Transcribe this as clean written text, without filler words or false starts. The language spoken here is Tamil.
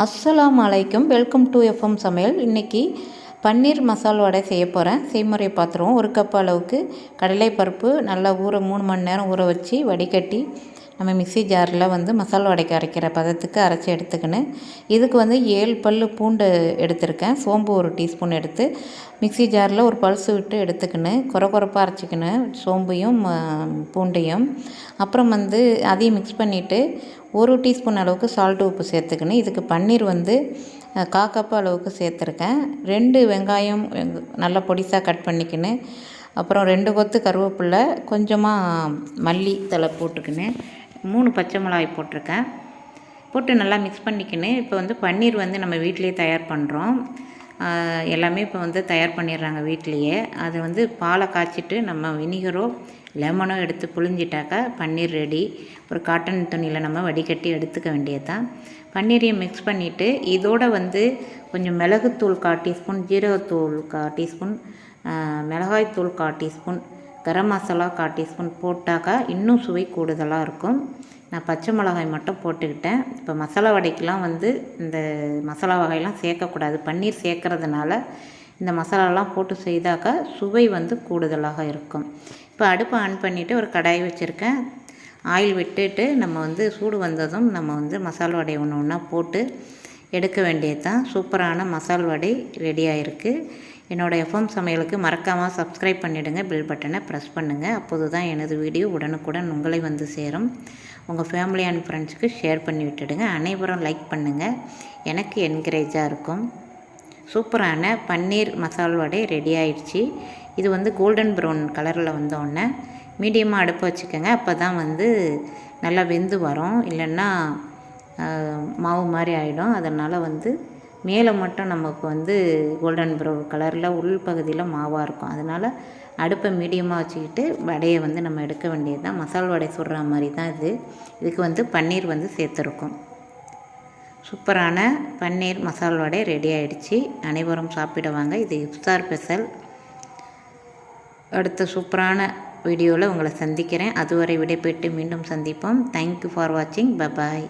அஸ்ஸலாமு அலைக்கும். வெல்கம் டு எஃப்எம் சமையல். இன்றைக்கி பன்னீர் மசால் வடை செய்ய போகிறேன். செய்முறை பார்த்துருவோம். 1 கப் அளவுக்கு கடலைப்பருப்பு நல்லா 3 மணி நேரம் ஊற வச்சு வடிகட்டி நம்ம மிக்ஸி ஜாரில் மசால் வடைக்கு அரைக்கிற பதத்துக்கு அரைச்சி எடுத்துக்கின்னு இதுக்கு 7 பல் பூண்டு எடுத்திருக்கேன். சோம்பு 1 டீஸ்பூன் எடுத்து மிக்ஸி ஜாரில் ஒரு பல்ஸ் விட்டு எடுத்துக்கின்னு கொரப்பாக அரைச்சிக்கின்னு சோம்பையும் பூண்டையும் அப்புறம் அதையும் மிக்ஸ் பண்ணிவிட்டு 1 டீஸ்பூன் அளவுக்கு சால்ட்டு உப்பு சேர்த்துக்கின்னு இதுக்கு பன்னீர் 1/4 கப் அளவுக்கு சேர்த்துருக்கேன். 2 வெங்காயம் நல்லா பொடிசாக கட் பண்ணிக்கின்னு அப்புறம் 2 கொத்து கருவேப்பிலை, கொஞ்சமாக மல்லி தழை போட்டுக்கின்னு 3 பச்சை மிளகாய் போட்டிருக்கேன். போட்டு நல்லா மிக்ஸ் பண்ணிக்கின்னு இப்போ பன்னீர் நம்ம வீட்டிலேயே தயார் பண்ணுறோம். எல்லாமே இப்போ தயார் பண்ணிடுறாங்க வீட்லேயே. அது பாலை காய்ச்சிட்டு நம்ம வினிகரோ லெமனோ எடுத்து புழிஞ்சிட்டாக்கா பன்னீர் ரெடி. ஒரு காட்டன் துணியில் நம்ம வடிகட்டி எடுத்துக்க வேண்டியது தான். பன்னீரையும் மிக்ஸ் பண்ணிவிட்டு இதோட கொஞ்சம் மிளகுத்தூள் 1/4 டீஸ்பூன், ஜீரகத்தூள் 1/4 டீஸ்பூன், மிளகாய்த்தூள் 1/4 டீஸ்பூன், கரம் மசாலா 1/4 டீஸ்பூன் போட்டாக்கா இன்னும் சுவை கூடுதலாக இருக்கும். நான் பச்சை மிளகாய் மட்டும் போட்டுக்கிட்டேன். இப்போ மசாலா வடைக்கெலாம் இந்த மசாலா வகையெல்லாம் சேர்க்கக்கூடாது. பன்னீர் சேர்க்கறதுனால இந்த மசாலாலாம் போட்டு செய்தாக்கா சுவை கூடுதலாக இருக்கும். இப்போ அடுப்பை ஆன் பண்ணிவிட்டு ஒரு கடாய் வச்சுருக்கேன். ஆயில் விட்டுட்டு நம்ம சூடு வந்ததும் நம்ம மசால் வடை ஒன்று ஒன்றா போட்டு எடுக்க வேண்டியது தான். சூப்பரான மசால் வடை ரெடி ஆகிருக்கு. என்னோடய எஃப்எம் சமையலுக்கு மறக்காமல் சப்ஸ்கிரைப் பண்ணிவிடுங்க. பெல் பட்டனை ப்ரெஸ் பண்ணுங்கள். அப்போது தான் எனது வீடியோ உடனுக்குடன் உங்களை சேரும். உங்கள் ஃபேமிலி அண்ட் ஃப்ரெண்ட்ஸுக்கு ஷேர் பண்ணி விட்டுடுங்க. அனைவரும் லைக் பண்ணுங்கள், எனக்கு என்கரேஜாக இருக்கும். சூப்பரான பன்னீர் மசால் வடை ரெடி ஆயிடுச்சு. இது கோல்டன் ப்ரௌன் கலரில் வந்தோடனே மீடியமாக அடுப்பு வச்சுக்கோங்க. அப்போ தான் நல்லா வெந்து வரும். இல்லைன்னா மாவு மாதிரி ஆகிடும். அதனால் மேலே மட்டும் நமக்கு கோல்டன் ப்ரௌன் கலரில் உள் பகுதியில் மாவாக இருக்கும். அதனால் அடுப்பை மீடியமாக வச்சுக்கிட்டு வடையை நம்ம எடுக்க வேண்டியது தான். மசால் வடை சுடுற மாதிரி தான் இதுக்கு பன்னீர் சேர்த்துருக்கோம். சூப்பரான பன்னீர் மசால் வடை ரெடி ஆகிடுச்சு. அனைவரும் சாப்பிடுவாங்க. இது இஃப்தார் ஸ்பெஷல். அடுத்த சூப்பரான வீடியோவில் உங்களை சந்திக்கிறேன். அதுவரை விடைபெற்று மீண்டும் சந்திப்போம். தேங்க்யூ ஃபார் வாட்சிங். பபாய்.